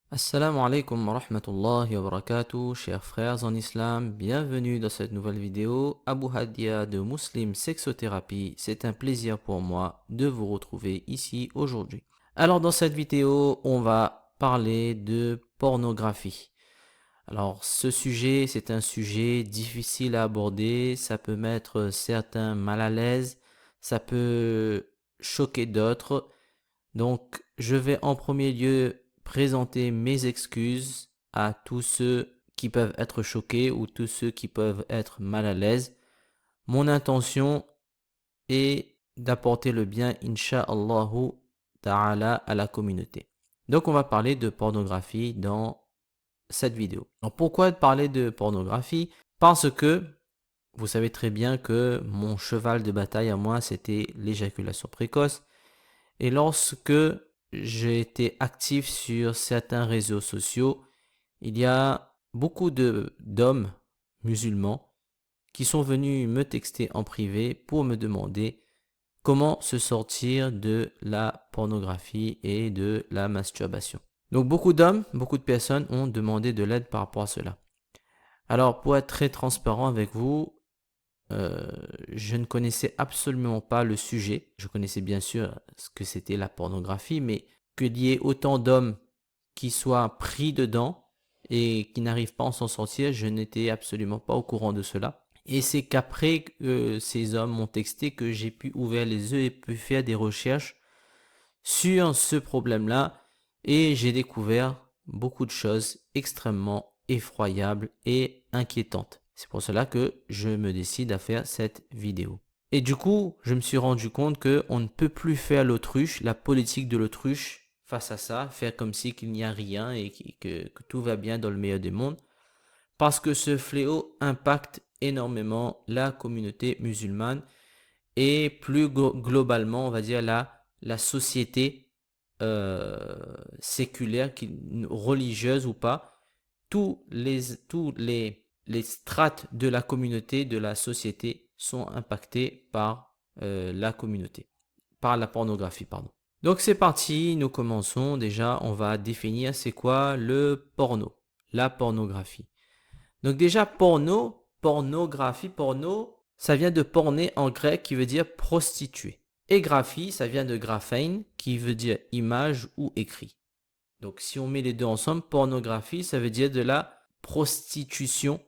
Assalamu alaikum wa rahmatullahi wa barakatuh, chers frères en islam, bienvenue dans cette nouvelle vidéo. Abu Hadia de Muslim Sexothérapie, c'est un plaisir pour moi de vous retrouver ici aujourd'hui. Alors dans cette vidéo, on va parler de pornographie. Alors ce sujet, c'est un sujet difficile à aborder, ça peut mettre certains mal à l'aise, ça peut choquer d'autres. Donc, je vais en premier lieu présenter mes excuses à tous ceux qui peuvent être choqués ou tous ceux qui peuvent être mal à l'aise. Mon intention est d'apporter le bien, insha'Allahu ta'ala, à la communauté. Donc, on va parler de pornographie dans cette vidéo. Alors, pourquoi parler de pornographie? Parce que vous savez très bien que mon cheval de bataille à moi, c'était l'éjaculation précoce. Et lorsque j'ai été actif sur certains réseaux sociaux, il y a beaucoup d'hommes musulmans qui sont venus me texter en privé pour me demander comment se sortir de la pornographie et de la masturbation. Donc beaucoup d'hommes, beaucoup de personnes ont demandé de l'aide par rapport à cela. Alors pour être très transparent avec vous, je ne connaissais absolument pas le sujet. Je connaissais bien sûr ce que c'était la pornographie, mais qu'il y ait autant d'hommes qui soient pris dedans et qui n'arrivent pas à s'en sortir, je n'étais absolument pas au courant de cela. Et c'est qu'après que ces hommes m'ont texté que j'ai pu ouvrir les yeux et pu faire des recherches sur ce problème-là et j'ai découvert beaucoup de choses extrêmement effroyables et inquiétantes. C'est pour cela que je me décide à faire cette vidéo. Et du coup, je me suis rendu compte qu'on ne peut plus faire l'autruche, la politique de l'autruche face à ça, faire comme si qu'il n'y a rien et que tout va bien dans le meilleur des mondes, parce que ce fléau impacte énormément la communauté musulmane et plus globalement, on va dire, la société séculaire, religieuse ou pas, tous les strates de la communauté, de la société sont impactés par la communauté, par la pornographie, pardon. Donc c'est parti, nous commençons. Déjà, on va définir c'est quoi le porno, la pornographie. Donc déjà, pornographie, ça vient de porné en grec qui veut dire prostituée. Et graphie, ça vient de graphein qui veut dire image ou écrit. Donc si on met les deux ensemble, pornographie, ça veut dire de la prostitution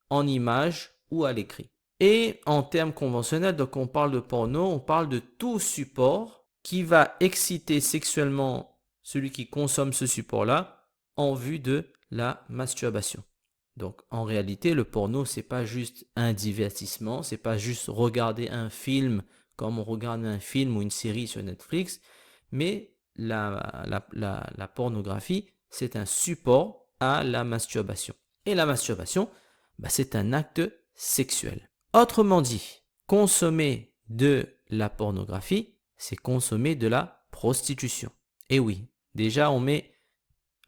en image ou à l'écrit. Et en termes conventionnels, donc on parle de porno, on parle de tout support qui va exciter sexuellement celui qui consomme ce support-là en vue de la masturbation. Donc en réalité, le porno, c'est pas juste un divertissement, c'est pas juste regarder un film comme on regarde un film ou une série sur Netflix, mais la pornographie, c'est un support à la masturbation. Et la masturbation, c'est un acte sexuel. Autrement dit, consommer de la pornographie, c'est consommer de la prostitution. Et oui, déjà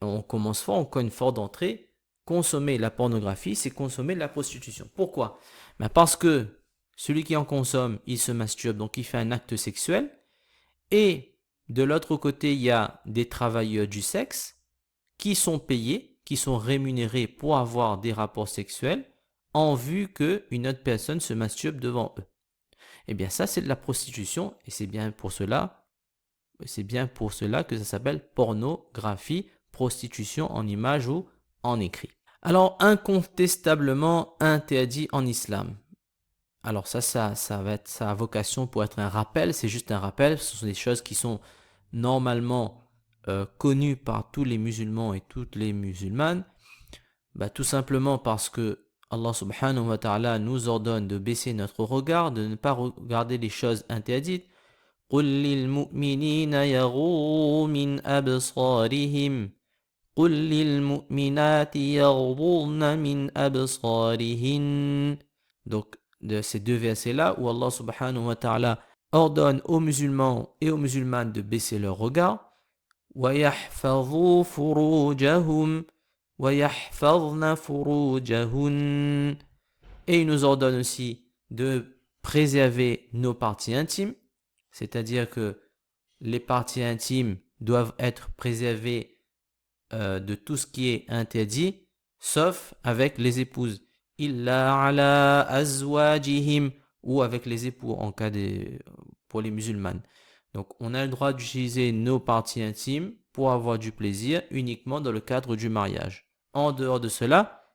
on commence fort, on cogne fort d'entrée. Consommer la pornographie, c'est consommer la prostitution. Pourquoi? Parce que celui qui en consomme, il se masturbe, donc il fait un acte sexuel. Et de l'autre côté, il y a des travailleurs du sexe qui sont payés, qui sont rémunérés pour avoir des rapports sexuels en vue qu'une autre personne se masturbe devant eux. Eh bien ça, c'est de la prostitution et c'est bien pour cela que ça s'appelle pornographie, prostitution en image ou en écrit. Alors, incontestablement interdit en islam. Alors ça a vocation pour être un rappel, c'est juste un rappel, ce sont des choses qui sont normalement connues par tous les musulmans et toutes les musulmanes, tout simplement parce que Allah subhanahu wa ta'ala nous ordonne de baisser notre regard, de ne pas regarder les choses interdites. قُلْ لِلْمُؤْمِنِينَ يَغُضُّوا مِنْ أَبْصَارِهِمْ قُلْ لِلْمُؤْمِنَاتِ يَغْضُضْنَ مِنْ أَبْصَارِهِنَّ. Donc, de ces deux versets-là, où Allah subhanahu wa ta'ala ordonne aux musulmans et aux musulmanes de baisser leur regard, وَيَحْفَظُوا فُرُوجَهُمْ وَيَحْفَظْنَ فُرُوجَهُنَّ. Et il nous ordonne aussi de préserver nos parties intimes, c'est-à-dire que les parties intimes doivent être préservées de tout ce qui est interdit, sauf avec les épouses. Illa ala azwajihim, ou avec les époux en cas pour les musulmanes. Donc on a le droit d'utiliser nos parties intimes pour avoir du plaisir uniquement dans le cadre du mariage. En dehors de cela,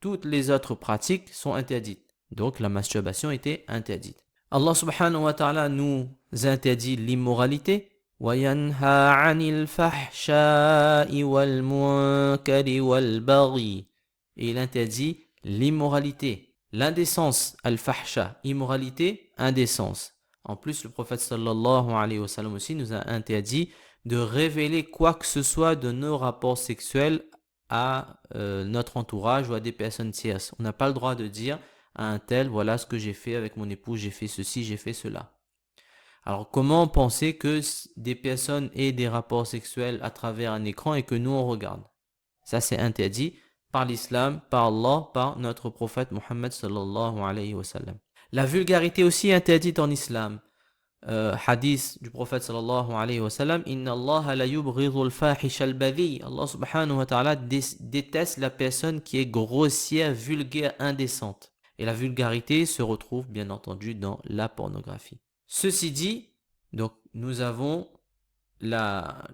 toutes les autres pratiques sont interdites. Donc la masturbation était interdite. Allah subhanahu wa ta'ala nous interdit l'immoralité. وَيَنْهَى عَنِ الْفَحْشَاءِ وَالْمُنكَرِ وَالْبَغْيِ. Et il interdit l'immoralité, l'indécence, al-fahsha, immoralité, indécence. En plus, le prophète sallallahu alayhi wa sallam aussi nous a interdit de révéler quoi que ce soit de nos rapports sexuels à notre entourage ou à des personnes tierces. On n'a pas le droit de dire à un tel, voilà ce que j'ai fait avec mon épouse, j'ai fait ceci, j'ai fait cela. Alors comment penser que des personnes aient des rapports sexuels à travers un écran et que nous on regarde? Ça c'est interdit par l'islam, par Allah, par notre prophète Muhammad sallallahu alayhi wa sallam. La vulgarité aussi est interdite en islam. Hadith du prophète sallallahu alayhi wa sallam, Inna Allah la yubghidul fahish al-badhi. Allah subhanahu wa ta'ala déteste la personne qui est grossière, vulgaire, indécente. Et la vulgarité se retrouve bien entendu dans la pornographie. Ceci dit, donc nous avons la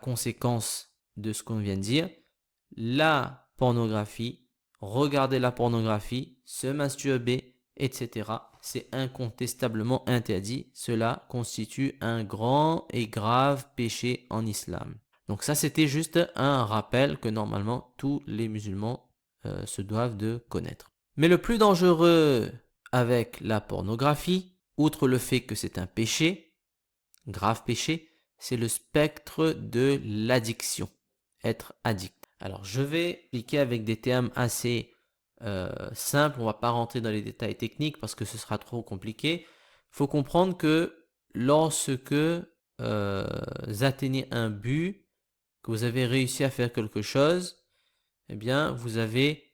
conséquence de ce qu'on vient de dire. La pornographie, regarder la pornographie, se masturber, etc. C'est incontestablement interdit. Cela constitue un grand et grave péché en islam. Donc ça, c'était juste un rappel que normalement tous les musulmans se doivent de connaître. Mais le plus dangereux avec la pornographie, outre le fait que c'est un péché, grave péché, c'est le spectre de l'addiction, être addict. Alors je vais expliquer avec des termes assez simples, on ne va pas rentrer dans les détails techniques parce que ce sera trop compliqué. Il faut comprendre que lorsque vous atteignez un but, que vous avez réussi à faire quelque chose, eh bien vous avez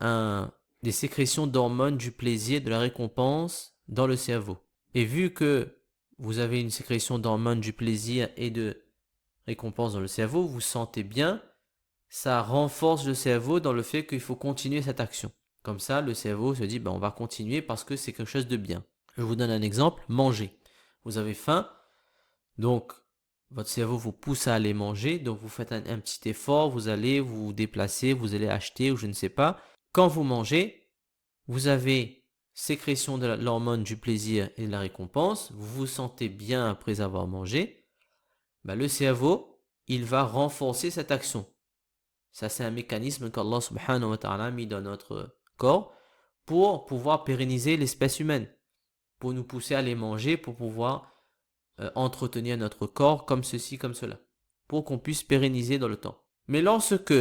des sécrétions d'hormones du plaisir, de la récompense dans le cerveau. Et vu que vous avez une sécrétion d'hormones du plaisir et de récompense dans le cerveau, vous sentez bien, ça renforce le cerveau dans le fait qu'il faut continuer cette action. Comme ça, le cerveau se dit, on va continuer parce que c'est quelque chose de bien. Je vous donne un exemple, manger. Vous avez faim, donc votre cerveau vous pousse à aller manger, donc vous faites un petit effort, vous allez vous déplacer, vous allez acheter ou je ne sais pas. Quand vous mangez, vous avez sécrétion de l'hormone du plaisir et de la récompense, vous vous sentez bien après avoir mangé, le cerveau, il va renforcer cette action. Ça, c'est un mécanisme qu'Allah subhanahu wa ta'ala a mis dans notre corps pour pouvoir pérenniser l'espèce humaine, pour nous pousser à aller manger, pour pouvoir entretenir notre corps comme ceci, comme cela, pour qu'on puisse pérenniser dans le temps. Mais lorsque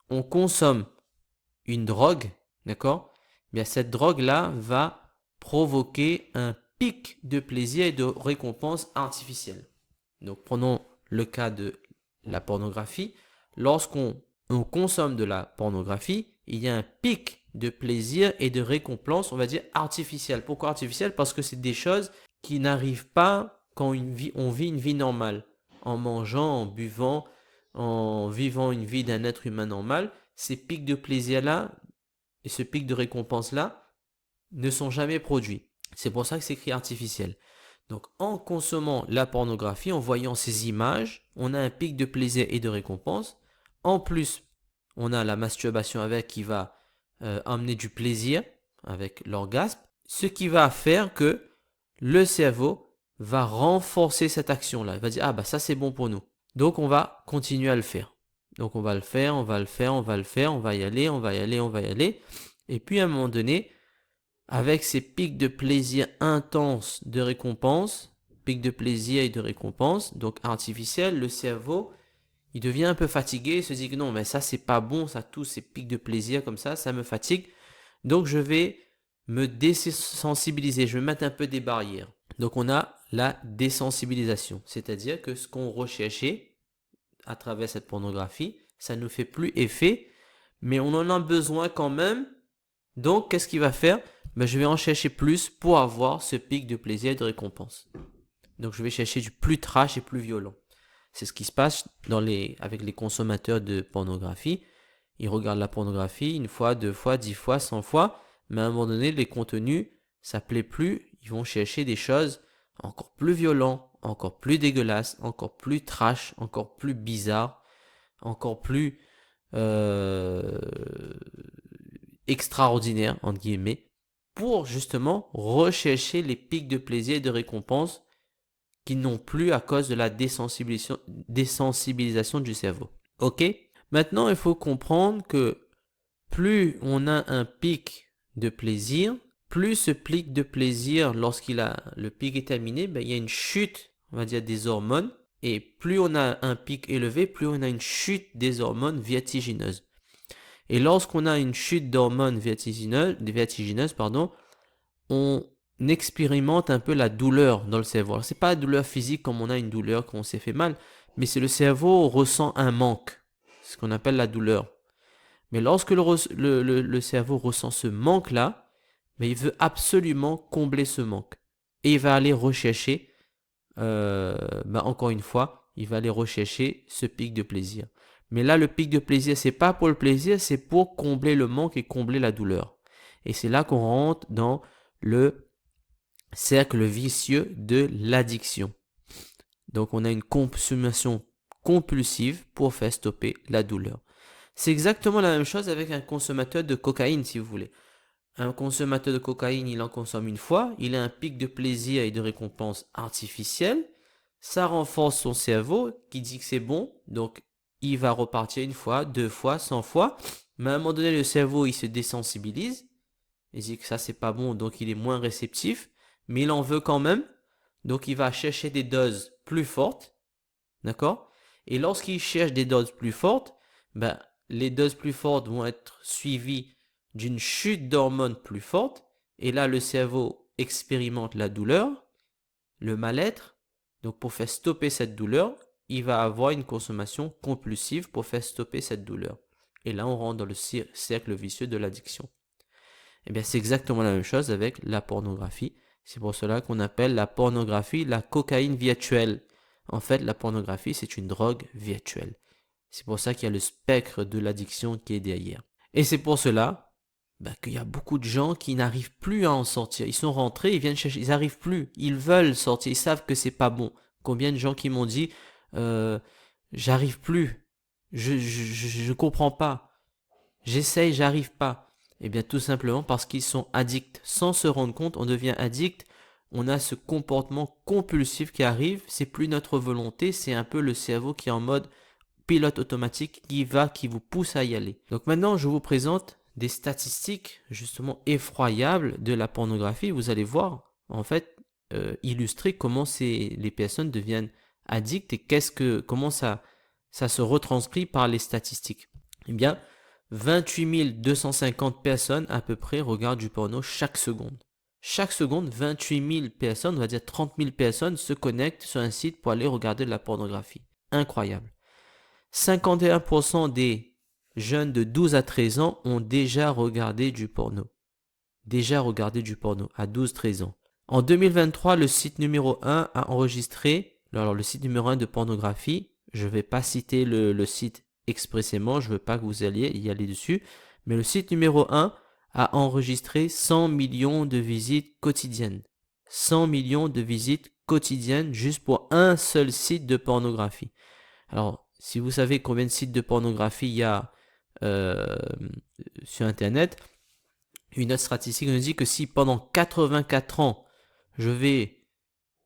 on consomme une drogue, d'accord, bien cette drogue-là va provoquer un pic de plaisir et de récompense artificielle. Donc prenons le cas de la pornographie. Lorsqu'on consomme de la pornographie, il y a un pic de plaisir et de récompense, on va dire artificielle. Pourquoi artificielle? Parce que c'est des choses qui n'arrivent pas quand on vit une vie normale. En mangeant, en buvant, en vivant une vie d'un être humain normal, ces pics de plaisir-là et ce pic de récompense-là ne sont jamais produits. C'est pour ça que c'est écrit artificiel. Donc en consommant la pornographie, en voyant ces images, on a un pic de plaisir et de récompense. En plus, on a la masturbation avec qui va amener du plaisir avec l'orgasme, ce qui va faire que le cerveau va renforcer cette action-là. Il va dire, ça c'est bon pour nous. Donc on va continuer à le faire. Donc on va le faire, on va le faire, on va le faire, on va y aller, on va y aller, on va y aller. Et puis à un moment donné, avec ces pics de plaisir intenses de récompense, pics de plaisir et de récompense, donc artificiels, le cerveau, il devient un peu fatigué, il se dit que non, mais ça c'est pas bon, ça tous ces pics de plaisir comme ça me fatigue. Donc je vais me désensibiliser, je vais mettre un peu des barrières. Donc on a la désensibilisation, c'est-à-dire que ce qu'on recherchait à travers cette pornographie, ça ne nous fait plus effet, mais on en a besoin quand même. Donc qu'est-ce qu'il va faire? Je vais en chercher plus pour avoir ce pic de plaisir et de récompense. Donc je vais chercher du plus trash et plus violent. C'est ce qui se passe avec les consommateurs de pornographie. Ils regardent la pornographie une fois, 2 fois, 10 fois, 100 fois, mais à un moment donné, les contenus, ça plaît plus. Ils vont chercher des choses encore plus violentes, encore plus dégueulasses, encore plus trash, encore plus bizarres, encore plus euh, extraordinaires, entre guillemets, pour justement rechercher les pics de plaisir et de récompense qu'ils n'ont plus à cause de la désensibilisation du cerveau. Ok? Maintenant, il faut comprendre que plus on a un pic de plaisir, plus ce pic de plaisir, le pic est terminé, il y a une chute, on va dire, des hormones. Et plus on a un pic élevé, plus on a une chute des hormones vertigineuses. Et lorsqu'on a une chute d'hormones vertigineuses, on expérimente un peu la douleur dans le cerveau. Alors, c'est pas la douleur physique comme on a une douleur quand on s'est fait mal, mais c'est le cerveau ressent un manque, ce qu'on appelle la douleur. Mais lorsque le cerveau ressent ce manque-là, mais il veut absolument combler ce manque. Et il va aller rechercher, encore une fois, il va aller rechercher ce pic de plaisir. Mais là, le pic de plaisir, c'est pas pour le plaisir, c'est pour combler le manque et combler la douleur. Et c'est là qu'on rentre dans le cercle vicieux de l'addiction. Donc, on a une consommation compulsive pour faire stopper la douleur. C'est exactement la même chose avec un consommateur de cocaïne, si vous voulez. Un consommateur de cocaïne, il en consomme une fois, il a un pic de plaisir et de récompense artificielle, ça renforce son cerveau qui dit que c'est bon, donc il va repartir une fois, 2 fois, 100 fois, mais à un moment donné, le cerveau, il se désensibilise, il dit que ça, c'est pas bon, donc il est moins réceptif, mais il en veut quand même, donc il va chercher des doses plus fortes, d'accord? Et lorsqu'il cherche des doses plus fortes, les doses plus fortes vont être suivies d'une chute d'hormones plus forte, et là le cerveau expérimente la douleur, le mal-être. Donc pour faire stopper cette douleur, il va avoir une consommation compulsive pour faire stopper cette douleur. Et là on rentre dans le cercle vicieux de l'addiction. Et bien c'est exactement la même chose avec la pornographie. C'est pour cela qu'on appelle la pornographie la cocaïne virtuelle. En fait, la pornographie, c'est une drogue virtuelle. C'est pour ça qu'il y a le spectre de l'addiction qui est derrière. Et c'est pour cela qu'il y a beaucoup de gens qui n'arrivent plus à en sortir. Ils sont rentrés, ils viennent chercher, ils n'arrivent plus. Ils veulent sortir, ils savent que c'est pas bon. Combien de gens qui m'ont dit j'arrive plus, je comprends pas, j'essaye, j'arrive pas. Eh bien tout simplement parce qu'ils sont addicts. Sans se rendre compte, on devient addict. On a ce comportement compulsif qui arrive. C'est plus notre volonté, c'est un peu le cerveau qui est en mode pilote automatique qui vous pousse à y aller. Donc maintenant, je vous présente des statistiques justement effroyables de la pornographie. Vous allez voir, en fait, illustrer comment les personnes deviennent addictes et comment ça se retranscrit par les statistiques. Eh bien, 28 250 personnes à peu près regardent du porno chaque seconde. Chaque seconde, 28 000 personnes, on va dire 30 000 personnes se connectent sur un site pour aller regarder de la pornographie. Incroyable. 51% des jeunes de 12 à 13 ans ont déjà regardé du porno. Déjà regardé du porno à 12-13 ans. En 2023, le site numéro 1 a enregistré, alors le site numéro 1 de pornographie, je ne vais pas citer le site expressément, je ne veux pas que vous alliez y aller dessus, mais le site numéro 1 a enregistré 100 millions de visites quotidiennes. 100 millions de visites quotidiennes juste pour un seul site de pornographie. Alors, si vous savez combien de sites de pornographie il y a sur Internet, une autre statistique nous dit que si pendant 84 ans, je vais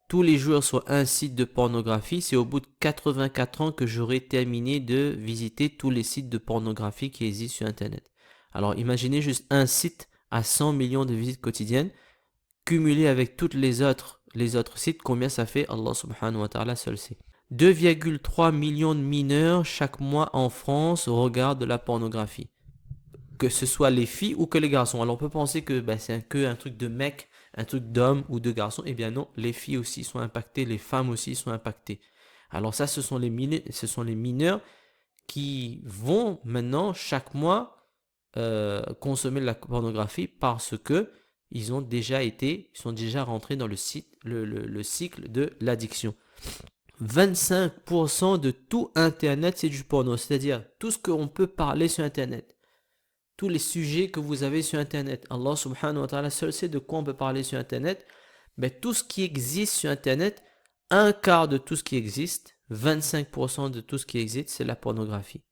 tous les jours sur un site de pornographie, c'est au bout de 84 ans que j'aurai terminé de visiter tous les sites de pornographie qui existent sur Internet. Alors, imaginez juste un site à 100 millions de visites quotidiennes, cumulé avec tous les autres sites, combien ça fait? Allah subhanahu wa ta'ala seul sait. 2,3 millions de mineurs chaque mois en France regardent de la pornographie. Que ce soit les filles ou que les garçons. Alors on peut penser que c'est un truc de mec, un truc d'homme ou de garçon. Eh bien non, les filles aussi sont impactées, les femmes aussi sont impactées. Alors ça, ce sont les mineurs qui vont maintenant chaque mois consommer de la pornographie parce que ils sont déjà rentrés dans le cycle de l'addiction. 25% de tout Internet, c'est du porno. C'est-à-dire tout ce qu'on peut parler sur Internet. Tous les sujets que vous avez sur Internet. Allah subhanahu wa ta'ala seul sait de quoi on peut parler sur Internet. Mais tout ce qui existe sur Internet, un quart de tout ce qui existe, 25% de tout ce qui existe, c'est la pornographie.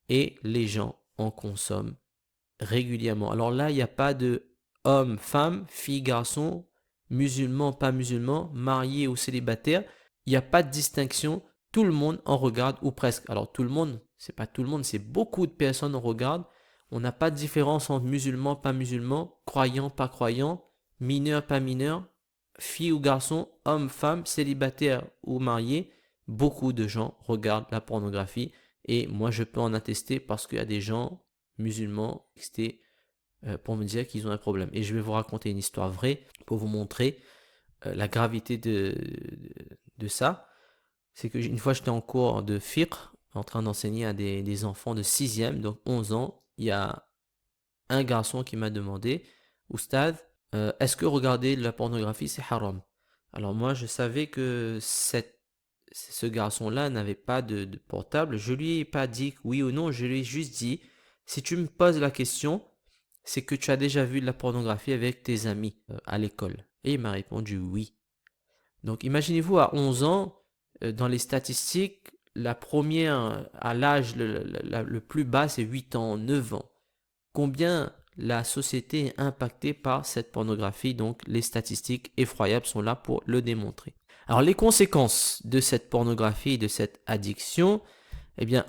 Et les gens en consomment régulièrement. Alors là, il n'y a pas de homme, femme, fille, garçon, musulman, pas musulman, marié ou célibataire. Il n'y a pas de distinction. Tout le monde en regarde, ou presque. Alors tout le monde, c'est pas tout le monde, c'est beaucoup de personnes en regardent. On n'a pas de différence entre musulman, pas musulman, croyant, pas croyant, mineur, pas mineur, fille ou garçon, homme, femme, célibataire ou marié. Beaucoup de gens regardent la pornographie. Et moi, je peux en attester parce qu'il y a des gens musulmans textés pour me dire qu'ils ont un problème. Et je vais vous raconter une histoire vraie pour vous montrer la gravité de ça. C'est qu'une fois, j'étais en cours de fiqh, en train d'enseigner à des enfants de 6e, donc 11 ans. Il y a un garçon qui m'a demandé, Oustad, est-ce que regarder de la pornographie, c'est haram? Alors moi, je savais que ce garçon-là n'avait pas de portable. Je lui ai pas dit oui ou non, je lui ai juste dit, si tu me poses la question, c'est que tu as déjà vu de la pornographie avec tes amis à l'école. Et il m'a répondu oui. Donc imaginez-vous à 11 ans, dans les statistiques, la première à l'âge le plus bas, c'est 8 ans, 9 ans. Combien la société est impactée par cette pornographie? Donc les statistiques effroyables sont là pour le démontrer. Alors les conséquences de cette pornographie, de cette addiction, eh bien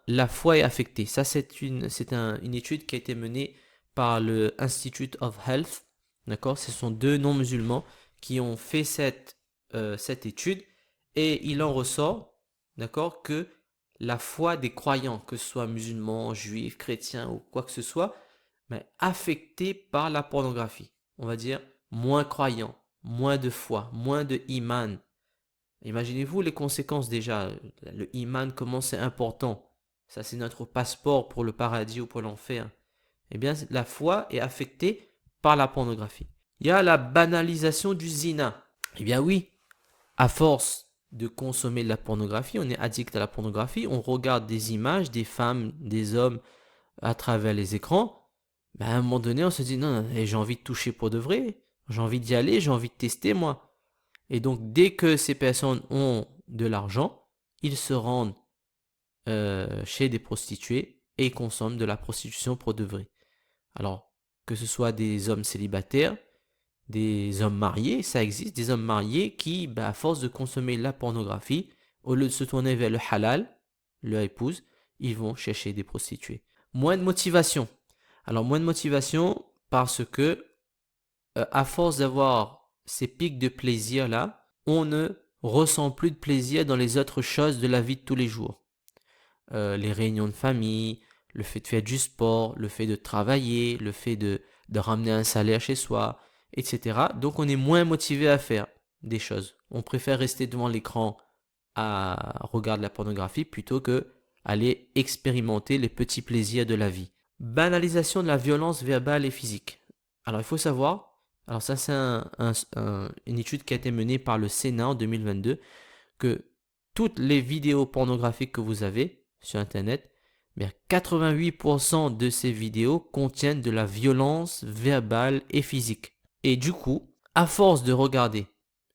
la foi est affectée. Ça c'est une étude qui a été menée par le Institute of Health, d'accord? Ce sont 2 non-musulmans qui ont fait cette étude et il en ressort, d'accord, que la foi des croyants, que ce soit musulmans, juifs, chrétiens ou quoi que ce soit, mais affectée par la pornographie. On va dire moins croyants, moins de foi, moins de iman. Imaginez-vous les conséquences déjà. Le iman, comment c'est important. Ça, c'est notre passeport pour le paradis ou pour l'enfer. Eh bien, la foi est affectée par la pornographie. Il y a la banalisation du zina. Eh bien oui, à force de consommer de la pornographie, on est addict à la pornographie, on regarde des images, des femmes, des hommes à travers les écrans. Ben, à un moment donné, on se dit non, j'ai envie de toucher pour de vrai, j'ai envie d'y aller, j'ai envie de tester moi. Et donc, dès que ces personnes ont de l'argent, ils se rendent chez des prostituées et consomment de la prostitution pour de vrai. Alors, que ce soit des hommes célibataires, des hommes mariés, ça existe, des hommes mariés qui, à force de consommer la pornographie, au lieu de se tourner vers le halal, leur épouse, ils vont chercher des prostituées. Moins de motivation. Alors, moins de motivation parce que, à force d'avoir ces pics de plaisir-là, on ne ressent plus de plaisir dans les autres choses de la vie de tous les jours. Les réunions de famille, le fait de faire du sport, le fait de travailler, le fait de ramener un salaire chez soi, etc. Donc on est moins motivé à faire des choses. On préfère rester devant l'écran à regarder la pornographie plutôt que aller expérimenter les petits plaisirs de la vie. Banalisation de la violence verbale et physique. Alors il faut savoir, alors ça c'est une étude qui a été menée par le Sénat en 2022, que toutes les vidéos pornographiques que vous avez sur Internet, 88% de ces vidéos contiennent de la violence verbale et physique. Et du coup, à force de regarder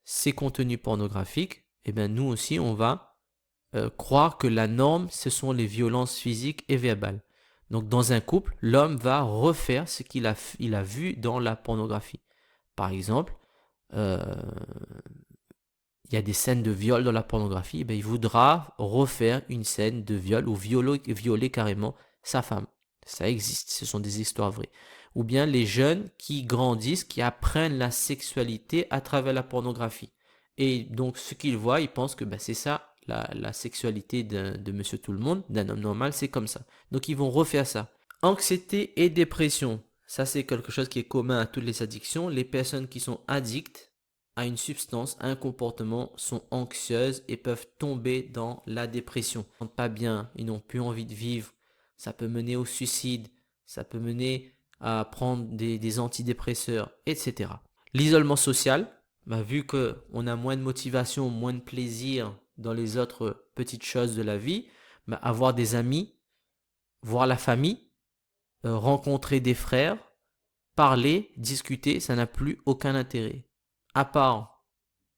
ces contenus pornographiques, nous aussi, on va croire que la norme, ce sont les violences physiques et verbales. Donc, dans un couple, l'homme va refaire ce qu'il a vu dans la pornographie. Par exemple, il y a des scènes de viol dans la pornographie, il voudra refaire une scène de viol ou violer carrément sa femme. Ça existe, ce sont des histoires vraies. Ou bien les jeunes qui grandissent, qui apprennent la sexualité à travers la pornographie. Et donc ce qu'ils voient, ils pensent que c'est ça, la sexualité de monsieur tout le monde, d'un homme normal, c'est comme ça. Donc ils vont refaire ça. Anxiété et dépression, ça c'est quelque chose qui est commun à toutes les addictions. Les personnes qui sont addictes à une substance, à un comportement, sont anxieuses et peuvent tomber dans la dépression. Ils ne se sentent pas bien, ils n'ont plus envie de vivre, ça peut mener au suicide, ça peut mener à prendre des antidépresseurs, etc. L'isolement social, vu qu'on a moins de motivation, moins de plaisir dans les autres petites choses de la vie, bah, avoir des amis, voir la famille, rencontrer des frères, parler, discuter, ça n'a plus aucun intérêt. À part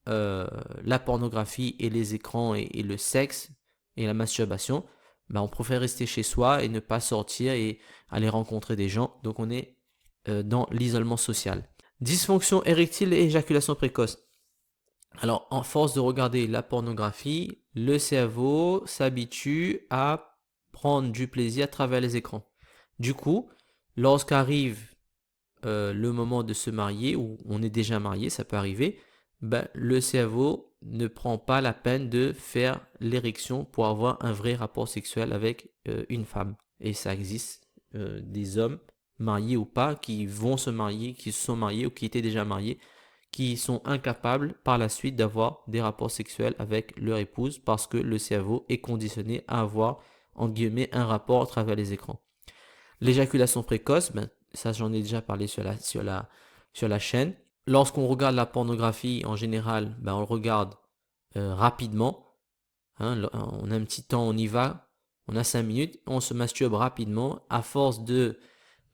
la pornographie et les écrans et le sexe et la masturbation, bah, on préfère rester chez soi et ne pas sortir et aller rencontrer des gens. Donc on est dans l'isolement social. Dysfonction érectile et éjaculation précoce. Alors, en force de regarder la pornographie, le cerveau s'habitue à prendre du plaisir à travers les écrans. Du coup, lorsqu'arrive le moment de se marier, ou on est déjà marié, ça peut arriver, ben, le cerveau ne prend pas la peine de faire l'érection pour avoir un vrai rapport sexuel avec une femme. Et ça existe des hommes, mariés ou pas, qui vont se marier, qui se sont mariés ou qui étaient déjà mariés, qui sont incapables par la suite d'avoir des rapports sexuels avec leur épouse parce que le cerveau est conditionné à avoir, en guillemets, un rapport à travers les écrans. L'éjaculation précoce, ben, ça j'en ai déjà parlé sur la chaîne. Lorsqu'on regarde la pornographie, en général, ben, on le regarde rapidement. Hein, on a un petit temps, on y va, on a 5 minutes, on se masturbe rapidement. À force de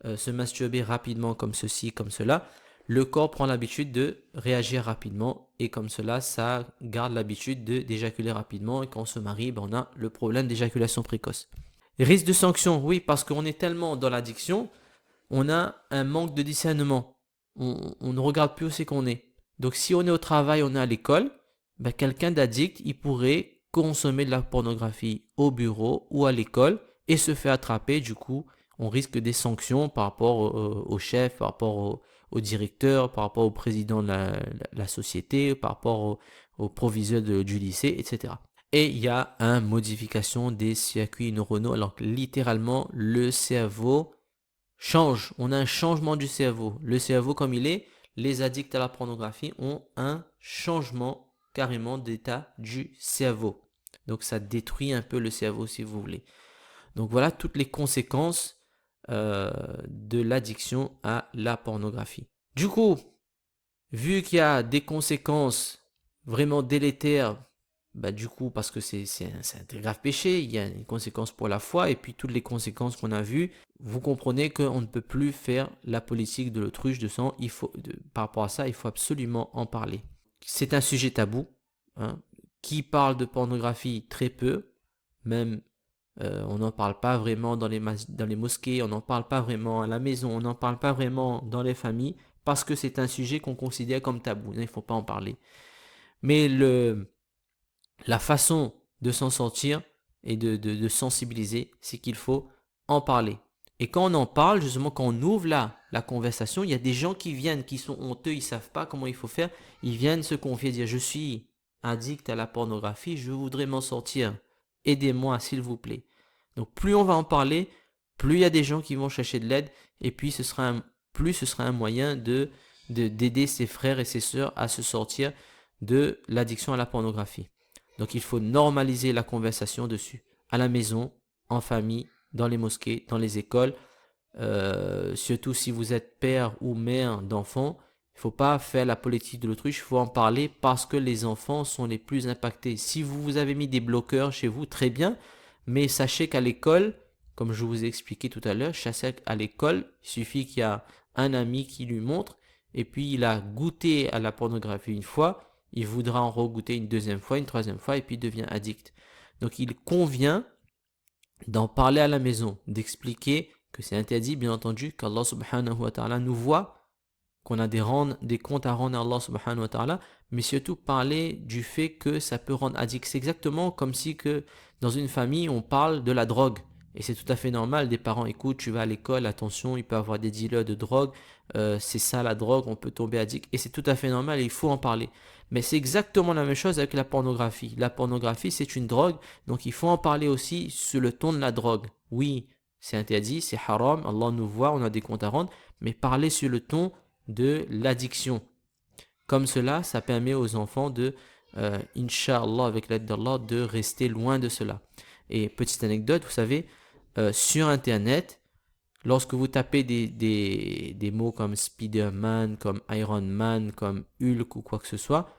se masturber rapidement comme ceci, comme cela, le corps prend l'habitude de réagir rapidement et comme cela, ça garde l'habitude d'éjaculer rapidement et quand on se marie, ben, on a le problème d'éjaculation précoce. Risque de sanction, oui, parce qu'on est tellement dans l'addiction, on a un manque de discernement. On ne regarde plus où c'est qu'on est. Donc si on est au travail, on est à l'école, ben, quelqu'un d'addict, il pourrait consommer de la pornographie au bureau ou à l'école et se fait attraper. Du coup, on risque des sanctions par rapport au chef, par rapport au directeur, par rapport au président de la société, par rapport au proviseur du lycée, etc. Et il y a une modification des circuits neuronaux. Alors que littéralement, le cerveau change. On a un changement du cerveau. Le cerveau comme il est, les addicts à la pornographie ont un changement carrément d'état du cerveau. Donc ça détruit un peu le cerveau si vous voulez. Donc voilà toutes les conséquences de l'addiction à la pornographie. Du coup, vu qu'il y a des conséquences vraiment délétères, bah du coup, parce que c'est un grave péché, il y a une conséquence pour la foi, et puis toutes les conséquences qu'on a vues, vous comprenez qu'on ne peut plus faire la politique de l'autruche de sang. Par rapport à ça, il faut absolument en parler. C'est un sujet tabou. Hein. Qui parle de pornographie? Très peu. Même on n'en parle pas vraiment dans les mosquées, on n'en parle pas vraiment à la maison, on n'en parle pas vraiment dans les familles, parce que c'est un sujet qu'on considère comme tabou. Il ne faut pas en parler. Mais la façon de s'en sortir et de sensibiliser, c'est qu'il faut en parler. Et quand on en parle, justement, quand on ouvre la conversation, il y a des gens qui viennent, qui sont honteux, ils ne savent pas comment il faut faire. Ils viennent se confier, dire je suis addict à la pornographie, je voudrais m'en sortir. Aidez-moi, s'il vous plaît. Donc plus on va en parler, plus il y a des gens qui vont chercher de l'aide, et puis plus ce sera un moyen d'aider ses frères et ses sœurs à se sortir de l'addiction à la pornographie. Donc il faut normaliser la conversation dessus, à la maison, en famille, dans les mosquées, dans les écoles. Surtout si vous êtes père ou mère d'enfants, il ne faut pas faire la politique de l'autruche, il faut en parler parce que les enfants sont les plus impactés. Si vous avez mis des bloqueurs chez vous, très bien, mais sachez qu'à l'école, comme je vous ai expliqué tout à l'heure, sachez qu'à l'école, il suffit qu'il y a un ami qui lui montre, et puis il a goûté à la pornographie une fois, il voudra en regoûter une deuxième fois, une troisième fois, et puis il devient addict. Donc il convient d'en parler à la maison, d'expliquer que c'est interdit, bien entendu, qu'Allah subhanahu wa ta'ala nous voit, qu'on a des comptes à rendre à Allah subhanahu wa ta'ala, mais surtout parler du fait que ça peut rendre addict. C'est exactement comme si que dans une famille, on parle de la drogue. Et c'est tout à fait normal, des parents écoutent, tu vas à l'école, attention, il peut y avoir des dealers de drogue, c'est ça la drogue, on peut tomber addict. Et c'est tout à fait normal et il faut en parler. Mais c'est exactement la même chose avec la pornographie. La pornographie, c'est une drogue, donc il faut en parler aussi sur le ton de la drogue. Oui, c'est interdit, c'est haram, Allah nous voit, on a des comptes à rendre, mais parler sur le ton de l'addiction. Comme cela, ça permet aux enfants de, Inch'Allah, avec l'aide d'Allah, de rester loin de cela. Et petite anecdote, vous savez, sur Internet, lorsque vous tapez des mots comme Spider-Man, comme Iron Man, comme Hulk ou quoi que ce soit,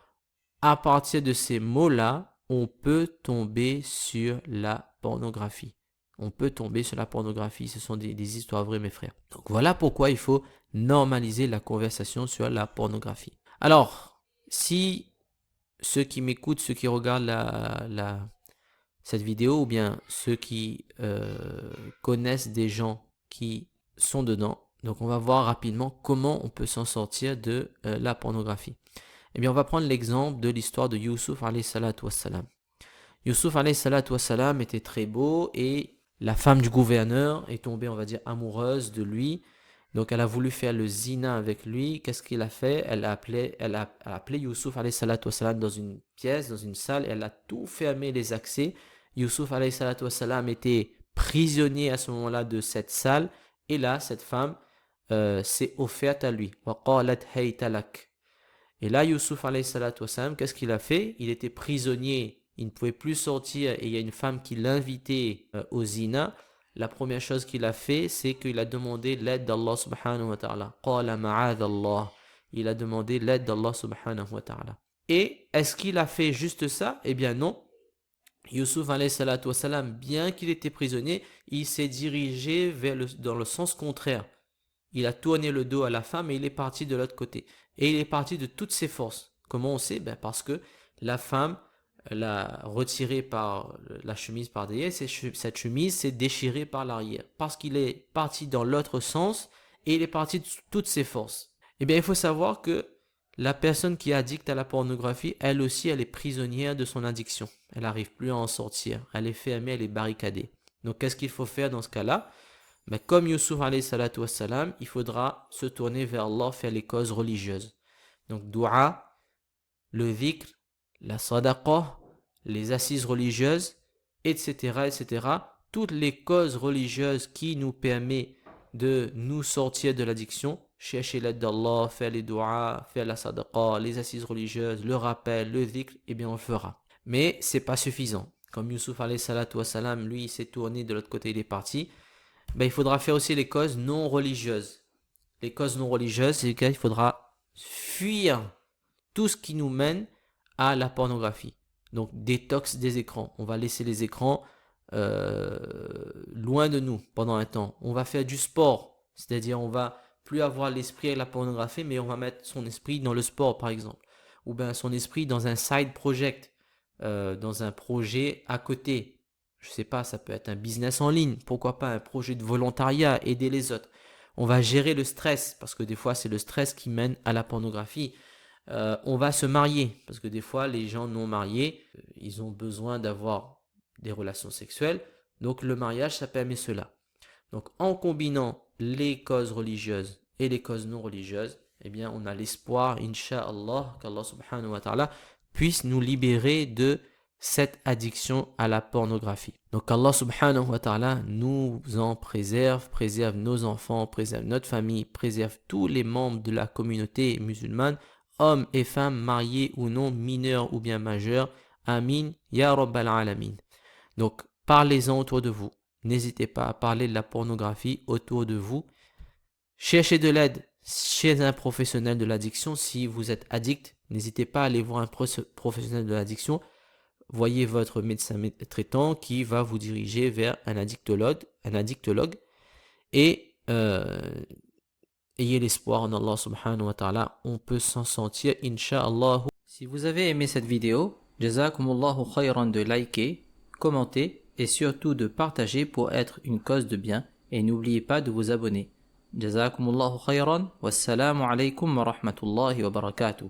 à partir de ces mots-là, on peut tomber sur la pornographie. On peut tomber sur la pornographie. Ce sont des histoires vraies, mes frères. Donc voilà pourquoi il faut normaliser la conversation sur la pornographie. Alors, si ceux qui m'écoutent, ceux qui regardent cette vidéo, ou bien ceux qui connaissent des gens qui sont dedans, donc on va voir rapidement comment on peut s'en sortir de la pornographie. Eh bien, on va prendre l'exemple de l'histoire de Youssouf alayhi salatu wassalam. Youssouf alayhi salatu wassalam était très beau et la femme du gouverneur est tombée, on va dire, amoureuse de lui. Donc, elle a voulu faire le zina avec lui. Qu'est-ce qu'il a fait? Elle a appelé Youssouf alayhi salatu wassalam dans une pièce, dans une salle. Elle a tout fermé les accès. Youssouf alayhi salatu wassalam était prisonnier à ce moment-là de cette salle. Et là, cette femme s'est offerte à lui. وَقَالَتْ هَيْتَ لَكَ. Et là, Youssouf alayhi salatu wassalam, qu'est-ce qu'il a fait? Il était prisonnier, il ne pouvait plus sortir et il y a une femme qui l'invitait au zina. La première chose qu'il a fait, c'est qu'il a demandé l'aide d'Allah subhanahu wa ta'ala. Qala ma'adallah. Il a demandé l'aide d'Allah subhanahu wa ta'ala. Et est-ce qu'il a fait juste ça? Eh bien non. Youssouf alayhi salatu wassalam, bien qu'il était prisonnier, il s'est dirigé dans le sens contraire. Il a tourné le dos à la femme et il est parti de l'autre côté. Et il est parti de toutes ses forces. Comment on sait? Parce que la femme l'a retiré par la chemise par derrière. Cette chemise s'est déchirée par l'arrière. Parce qu'il est parti dans l'autre sens et il est parti de toutes ses forces. Eh bien, il faut savoir que la personne qui est addicte à la pornographie, elle aussi, elle est prisonnière de son addiction. Elle n'arrive plus à en sortir. Elle est fermée, elle est barricadée. Donc, qu'est-ce qu'il faut faire dans ce cas-là? Mais comme Youssouf alayhi salatu wassalam, il faudra se tourner vers Allah, faire les causes religieuses. Donc, dua, le dhikr, la sadaqa, les assises religieuses, etc., etc. Toutes les causes religieuses qui nous permettent de nous sortir de l'addiction, chercher l'aide d'Allah, faire les duas, faire la sadaqa, les assises religieuses, le rappel, le dhikr, eh bien on le fera. Mais c'est pas suffisant. Comme Youssouf alayhi salatu wassalam, lui, il s'est tourné de l'autre côté, il est parti. Ben, il faudra faire aussi les causes non religieuses. Les causes non religieuses, c'est qu'il faudra fuir tout ce qui nous mène à la pornographie. Donc, détox des écrans. On va laisser les écrans loin de nous pendant un temps. On va faire du sport. C'est-à-dire, on va plus avoir l'esprit avec la pornographie, mais on va mettre son esprit dans le sport, par exemple. Ou bien son esprit dans un side project, dans un projet à côté. Je sais pas, ça peut être un business en ligne, pourquoi pas un projet de volontariat, aider les autres. On va gérer le stress, parce que des fois c'est le stress qui mène à la pornographie. On va se marier, parce que des fois les gens non mariés, ils ont besoin d'avoir des relations sexuelles. Donc le mariage, ça permet cela. Donc en combinant les causes religieuses et les causes non religieuses, eh bien on a l'espoir, incha'Allah, qu'Allah subhanahu wa ta'ala puisse nous libérer de cette addiction à la pornographie. Donc Allah subhanahu wa ta'ala nous en préserve, préserve nos enfants, préserve notre famille, préserve tous les membres de la communauté musulmane, hommes et femmes, mariés ou non, mineurs ou bien majeurs. Amin, ya rabbal alamin. Donc parlez-en autour de vous. N'hésitez pas à parler de la pornographie autour de vous. Cherchez de l'aide chez un professionnel de l'addiction. Si vous êtes addict, n'hésitez pas à aller voir un professionnel de l'addiction. Voyez votre médecin traitant qui va vous diriger vers un addictologue et ayez l'espoir en Allah subhanahu wa ta'ala, on peut s'en sortir incha'Allah. Si vous avez aimé cette vidéo, jazakumullahu khayran de liker, commenter et surtout de partager pour être une cause de bien et n'oubliez pas de vous abonner. Jazakumullahu khayran, wassalamu alaykum wa rahmatullahi wa barakatuh.